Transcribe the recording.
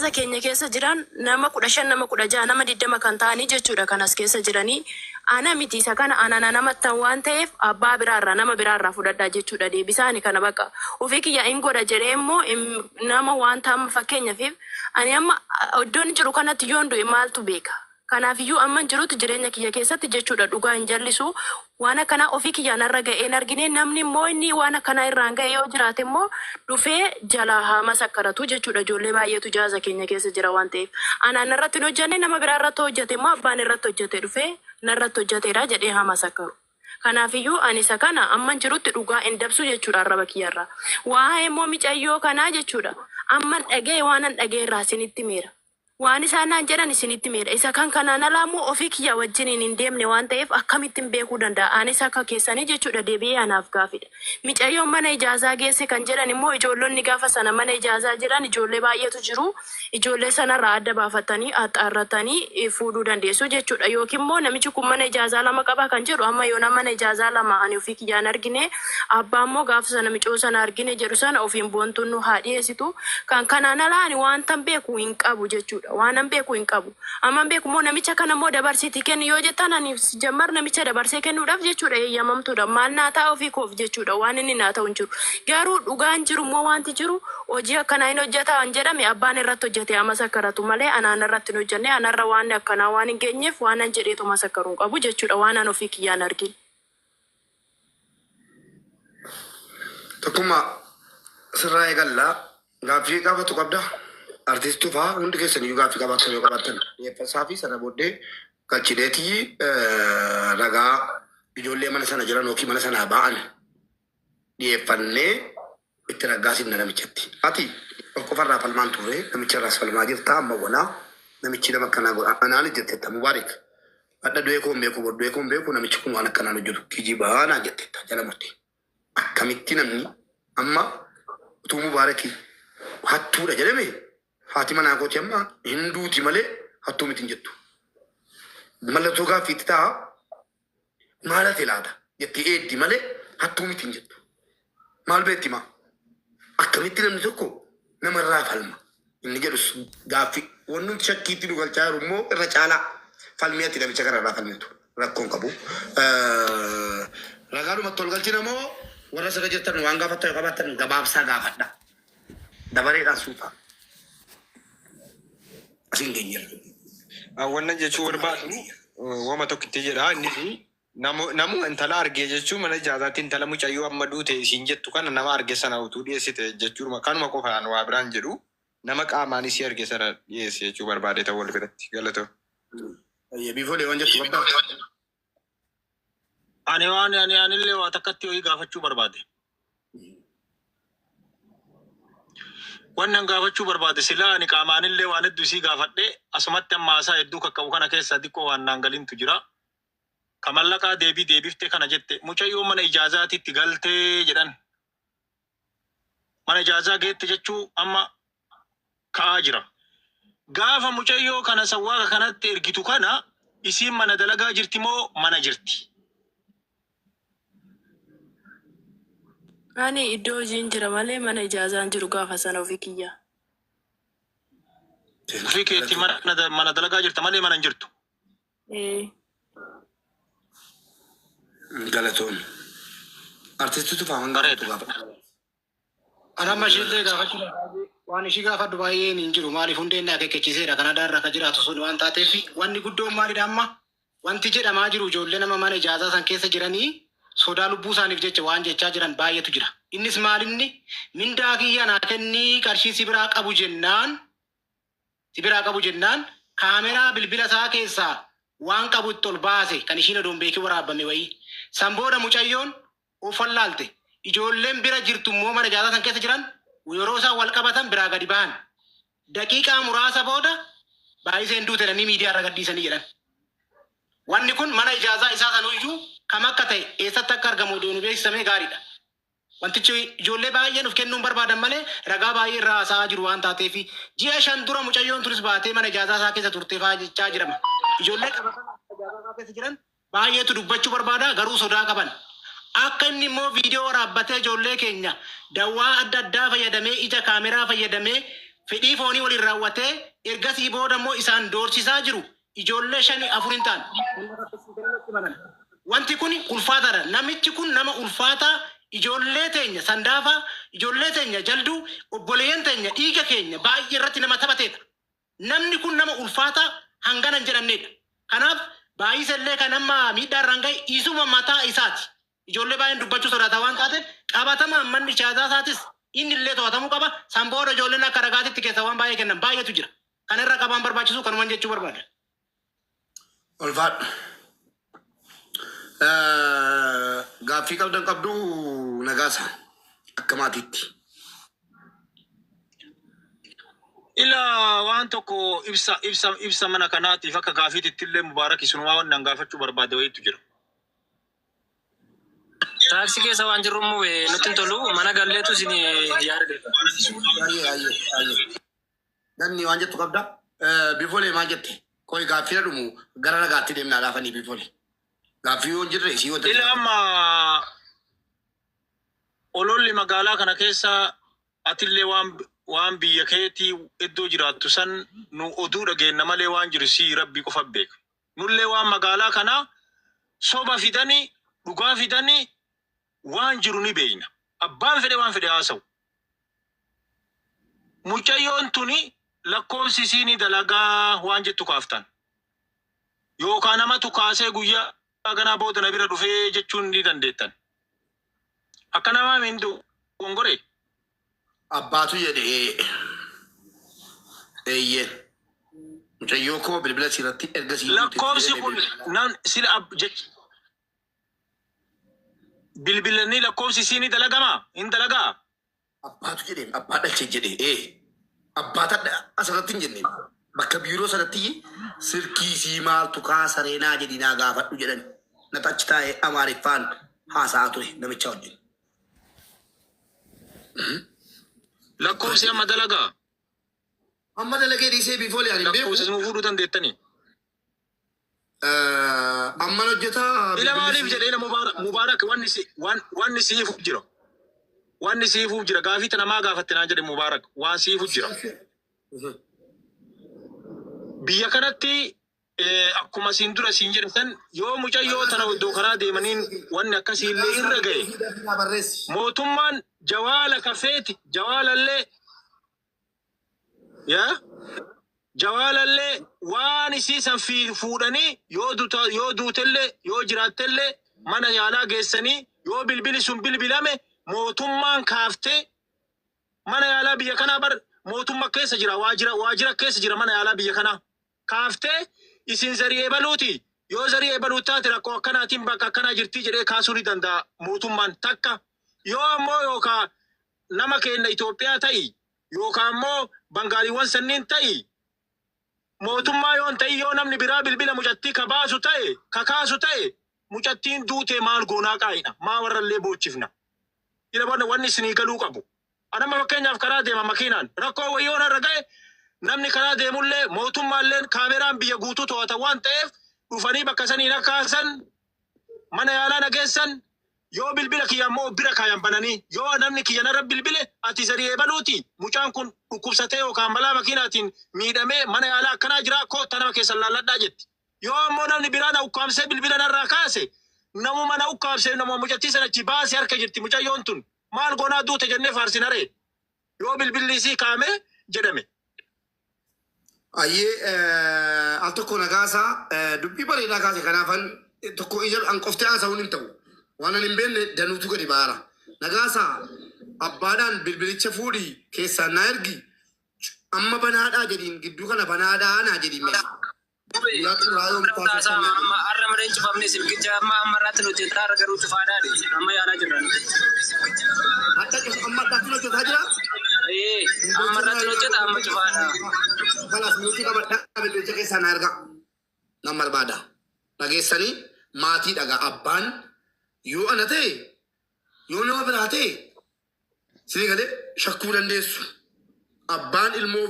keenya keessa jiran nama 15 nama 16 nama 20 kan ta'anii jechuudha kan as keessa jiranii ana miti isa kana ana nama tan waan ta'eef abbaa biraarraa nama biraarraa fudhadhaa jechuudha deebisaani kana baqa ofii kiyya hin godha jedhee immoo nama waan ta'ama fakkeenyaaf ani amma iddoon jiru kanatti yoon du'e maaltu beeka kanaaf iyyuu amma jirutu jireenya kiyya keessatti jechuudha dhugaa hin jallisu waan akkana ofii kiyyaan irra ga'een argine namni immoo inni waan akkana irraan ga'e yoo jiraate immoo dhufee jala hama sakkaratu jechuudha ijoollee baay'eetu jaaza keenya keessa jira waan ta'eef anaan irratti hin hojjenne nama biraa irratti hojjete immoo abbaan irratti hojjete dhufee narratti hojjeteera jedhee hama sakkaru. Kanaaf iyyuu ani isa kana amma jirutti dhugaa hin dabsu jechuudha arraba kiyyarraa. Waa'ee immoo micayyoo kanaa jechuudha amma dhagee waan an dhagee irraa isinitti meera. Waan isaan naan jedhan isinitti meera. Isa kan kanaan alaamu ofii kiyya wajjiniin hin deemne waan ta'eef akkamittiin beekuu danda'a. Anis akka keessanii jechuudha deebi'ee anaaf gaafidha. Micayyoon mana ijaazaa geesse kan jedhan immoo ijoollonni gaafa sana mana ijaazaa jiran ijoollee baay'eetu jiru. Ijoollee sanarraa adda baafatanii axaarratanii fuudhuu dandeessu jechuudha. Yookiin immoo namichi kun mana ijaazaa lama qaba kan jedhu amma yoo mana ijaazaa lama ani ofii kiyyaan argine abbaa immoo gaafa sana micoo sana argine jedhu sana ofiin boontuun nu haa dhiyeessitu. Kan kanaan alaa ani waan tan beeku hin qabu jechuudha. Waan an beeku hin qabu. Amma beeku moo namicha kana moo dabarsiitii kennu yoo jettan ani jammar namicha dabarsee kennuudhaaf jechuudha eeyyamamtuudha. Maal naa ta'a ofii koof jechuudha waan inni naa ta'u hin jiru. Garuu dhugaan jiru moo wanti jiru hojii akkanaa hin hojjeta an jedhame abbaan irratti hojjete amma sakkaratu malee anaan irratti hin hojjenne anarra waan akkanaa waan hin geenyeef waan an jedheetu masakkaruu qabu jechuudha waan an ofii kiyyaan argine. Tokkummaa sirraa eegallaa gaaffii qabatu qabda. Artistu faa hundi keessanii gaaffii qabaatan yoo qabaatan dhiyeeffasaa fi sana booddee galchineetii ragaa ijoollee mana sana jiran yookiin mana sanaa ba'an dhiyeeffannee itti raggaasin namichatti. Ati of qofarraa falmaan turre namicharraas falmaa jirta amma bonaa namichi nama akkanaa godha anaan jettetta mubaarik. Adda du'ee koon beeku boddee koon beeku namichi kun waan akkanaan hojjetu kijibaa naa jettetta jala murtee. Akkamitti namni amma utuu mubaarakii hattuudha jedhame. Fatima Nagooti amma Hinduuti malee hattuu miti hin jettu. Mallattoo gaaffiitti ta'a maala laata jetti eeddi malee hattuu miti hin jettu. Maal beekti maa? Akkamitti namni tokko namarraa falma. Inni jedhus gaaffii wanni nuti shakkiitti nu galchaa jiru immoo irra caalaa falmiyaatti namicha kanarraa falmitu rakkoon qabu. Ragaadhumatti ol galchina moo warra sirra jirtan waan gaafattan yoo qabaatan gabaabsaa gaafadha. Dabareedhaan suutaa. Wannan jechuun barbaadu wama tokkitti jedha inni namu intala argee jechuun mana ijaazaatti intala mucayyoo amma duute isiin jettu kana nama arge sana utuu dhiyeessite jechuudha kanuma qofaan waa biraan jedhu nama qaamaanis si arge sana dhiyeesse jechuu barbaade ta'uu wal biratti galatoo. Biifoolee waan jettu barbaadu. Ani illee waa takkatti ho'i gaafachuu barbaade. Wannan gaafachuu barbaade silaa ani qaamaanillee waan hedduu isii gaafadhe asumatti ammaasaa hedduu qaqqabu kana keessa xiqqoo waan naangalintu jira. Kamallaqaa deebiftee kana jette mucayyoo mana ijaazaatiitti galtee jedhan. Mana ijaazaa geette jechuu amma ka'aa jira. Gaafa mucayyoo kana sawwaaqa kanatti ergitu kana isiin mana dalagaa jirti moo mana jirti? Ani iddoo hojiin jira malee mana ijaazaan jiru gaafa sana ofii kiyya. Ofii keetti mana dalagaa jirta malee mana hin jirtu. Galatoon. Artistitu faaman gareetu gaafa. Anamma ishillee gaafachuu waan ishii gaafadhu baay'een hin jiru maaliif hundeen akeekkachiiseera Kanadaarra akka jiraatu sun waan taateef wanni guddoon maalidha amma wanti jedhamaa jiru ijoollee nama mana ijaazaa san keessa jiranii sodaa lubbuu isaaniif jecha waan jechaa jiran baay'eetu jira. Innis maalinni mindaa kiyya naa kennii qarshii si biraa qabu jennaan kaameraa bilbila isaa keessaa waan qabu itti ol baase kan ishiin odoon beekii waraabame wayii. San booda mucayyoon ofan laalte ijoolleen bira jirtu immoo mana ijaazaa san keessa jiran yeroo isaan wal qabatan biraa gadi ba'an. Daqiiqaa muraasa booda baay'iseen duutenanii miidiyaa irra gadhiisanii jedhan. Wanni kun mana ijaazaa isaa sanuyyuu kam akka ta'e eessatti akka argamu oduun beeksifamee gaariidha. Wantichi ijoollee baay'een of kennuun barbaadan malee ragaa baay'ee irraa haasa'aa jiru waan taateef ji'a 5 dura mucayyoon turis baatee mana ijaazaa isaa keessa turtee fa'aa jechaa jirama. Ijoollee qabatan ijaazaa isaa keessa jiran baay'eetu dubbachuu barbaada garuu sodaa qaban. Akka inni immoo viidiyoo waraabbatee ijoollee keenya dawaa adda addaa fayyadamee ija kaameraa fayyadamee fedhii foonii waliin raawwatee ergasii booda immoo isaan doorsisaa jiru ijoollee 5-4 ta'an. Wanti kun ulfaataadha. Namichi kun nama ulfaataa ijoollee teenya sandaafaa ijoollee teenya jalduu obboleeyyan teenya dhiiga keenya baay'ee irratti nama taphateedha. Namni kun nama ulfaataa hangana hin jedhamnedha. Kanaaf baay'isallee kan amma miidhaa irraan gahe isuma mataa isaati. Ijoollee baay'een dubbachuu sodaata waan taateef qabatama manni chaataa isaatis inni illee to'atamuu qaba. San booda ijoolleen akka ragaatitti keessa waan baay'ee kennan baay'eetu jira. Kan irra qabaan barbaachisu kanumaan jechuu barbaada. Ulfaadha. Gaaffii qabdan qabdu Nagaasa akka maatiitti. Ila waan tokko ibsa mana kanaatiif akka gaafiititti illee Mubaarak isumaa waan gaafachuu barbaade wayiitu jira. Taaksii keessa waan jirru immoo nutti tolu mana galleetu isin yaadadeeta. Danni waan jettu qabda. Bifolee maal jette? Koi gaaffii dhumu gara nagaatti deemnaa laafanii bifolee. Gaaffii yoo jirre isii yoo ta'e. Ila amma ololli magaalaa kana keessa atillee waan biyya keetii iddoo jiraattu san nu oduu dhageenna malee waan jiru si rabbi qofa beeka. Nullee waan magaalaa kana soba fidanii dhugaa fidanii waan jiru ni beeyna. Abbaan fedhe waan fedhe haasa'u. Mucayyoon tuni lakkoofsi isiini dalagaa waan jettu kaaftan. Yookaan namatu kaasee guyyaa ganaa booda na bira dhufee jechuun ni dandeettan. Akka namaa mindu gongoree. Abbaatu jedhee eeyyee mucayyoo koo bilbila sirratti ergasii lakkoofsi kun nan sila bilbilanii lakkoofsi isiini dalagamaa hin dalagaa. Abbaatu jedhee abbaa dhalchee jedhee abbaata asirratti hin jenneen bakka biiroo sanatti sirkiisii maaltu kaasareenaa jedhinaa gaafadhu jedhan natti achi taa'ee Amaariffaan haasa'aa ture namicha wajjin. Lakkoofsi amma dalagaa. Amma dalagee dhiisee bifoole ani beeku. Lakkoofsi nu fuudhuu dandeettanii. Amma hojjetaa. Ila maaliif jedhee ila Mubaarak wanni siifuuf jira. Wanni siifuuf jira gaafii tana maa gaafatte naa jedhe Mubaarak waan siifuuf jira. Biyya kanatti akkuma siin dura siin jedhe san yoo mucayyoo tana iddoo karaa deemaniin wanni akkasii illee irra ga'e. Mootummaan jawaala kafeeti jawaalallee jawaalallee waan isiisan fuudhanii yoo duutellee yoo jiraattellee mana yaalaa geessanii yoo bilbili sun bilbilame mootummaan kaaftee mana yaalaa biyya kanaa bar mootummaa keessa jira waajira keessa jira mana yaalaa biyya kanaa kaaftee isin zari'ee baluuti yoo zari'ee baluu taate rakkoo akkanaatiin bakka akkanaa jirtii jedhee kaasuu ni danda'a mootummaan takka. Yoo ammoo yookaan nama keenya Itoophiyaa ta'i yookaan ammoo Bangaaliiwwan sanniin ta'i mootummaa yoon ta'i yoo namni biraa bilbila mucattii kabaasu ta'e kakaasu ta'e mucattiin duutee maal goonaa qaa'ina maa warrallee boochifna. Ila wanni isinii galuu qabu. Anama fakkeenyaaf karaa deema makiinaan rakkoo wayyoon irra ga'e namni karaa deemullee mootummaallee kaameraan biyya guutuu to'ata waan ta'eef dhufanii bakka sanii nakaasan mana yaalaa nageessan. Yoo bilbila kiyya ammoo bira kaayan bananii yoo namni kiyya narra bilbile ati zari'ee baluuti mucaan kun dhukkubsatee yookaan balaa makiinaatiin miidhamee mana yaalaa akkanaa jira koottaa nama keessan laalladhaa jetti. Yoo ammoo namni biraa na ukkaamsee bilbila narraa kaase namuma na ukkaamsee namuma mucattii sanachi baasee harka jirti mucayyoon tun maal goonaa duute jennee faarsinaree yoo bilbilli isii kaame jedhame. Ayyee al tokko Nagaasaa dubbii bareedaa kaase kanaafan tokko ija an qoftee haasa'uun hin ta'u. Waan ani hin beekne danuutu gadi baara. Nagaasaa abbaadhaan bilbilicha fuudhii keessaan na ergi amma banaadhaa jedhiin gidduu kana banaadhaa naa jedhiin mee. Har'a mareen cufamne silkicha amma irratti nu hojjetaa har'a garuu cufaadhaadhi amma yaalaa jirran. Amma addaatti hojjetaa jira? Amma irratti nu hojjeta amma cufaadha. Kanas nuti qabadhaa bilbilicha keessaa na erga. Nan barbaada. Dhageessanii maatii dhagaa abbaan yoo ana ta'e yoo nama biraa ta'e siree galee shakkuu dandeessu. Abbaan ilmoo